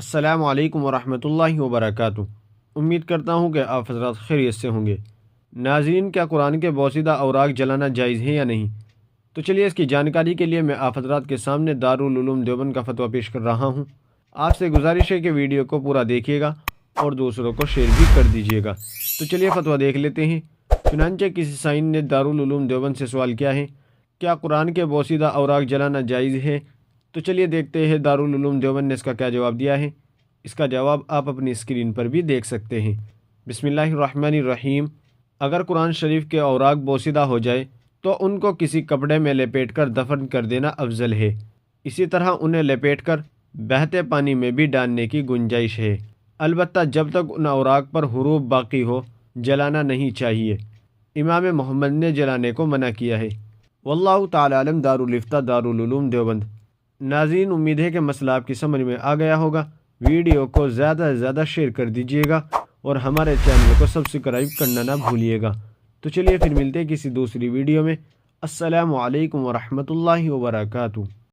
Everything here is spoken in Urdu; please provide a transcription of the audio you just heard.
السلام علیکم ورحمۃ اللہ وبرکاتہ۔ امید کرتا ہوں کہ آپ حضرات خیریت سے ہوں گے۔ ناظرین، کیا قرآن کے بوسیدہ اوراق جلانا جائز ہے یا نہیں؟ تو چلیے اس کی جانکاری کے لیے میں آپ حضرات کے سامنے دارالعلوم دیوبند کا فتویٰ پیش کر رہا ہوں۔ آپ سے گزارش ہے کہ ویڈیو کو پورا دیکھیے گا اور دوسروں کو شیئر بھی کر دیجیے گا۔ تو چلیے فتویٰ دیکھ لیتے ہیں۔ چنانچہ کسی سائن نے دارالعلوم دیوبند سے سوال کیا ہے، کیا قرآن کے بوسیدہ اوراق جلانا جائز ہے؟ تو چلیے دیکھتے ہیں دارالعلوم دیوبند نے اس کا کیا جواب دیا ہے۔ اس کا جواب آپ اپنی اسکرین پر بھی دیکھ سکتے ہیں۔ بسم اللہ الرحمن الرحیم۔ اگر قرآن شریف کے اوراق بوسیدہ ہو جائے تو ان کو کسی کپڑے میں لپیٹ کر دفن کر دینا افضل ہے۔ اسی طرح انہیں لپیٹ کر بہتے پانی میں بھی ڈالنے کی گنجائش ہے، البتہ جب تک ان اوراق پر حروف باقی ہو جلانا نہیں چاہیے۔ امام محمد نے جلانے کو منع کیا ہے۔ واللہ تعالی علم۔ دارالفتہ دارالعلوم دیوبند۔ ناظرین، امید ہے کہ مسئلہ آپ کی سمجھ میں آ گیا ہوگا۔ ویڈیو کو زیادہ سے زیادہ شیئر کر دیجیے گا اور ہمارے چینل کو سبسکرائب کرنا نہ بھولیے گا۔ تو چلیے پھر ملتے ہیں کسی دوسری ویڈیو میں۔ السلام علیکم ورحمۃ اللہ وبرکاتہ۔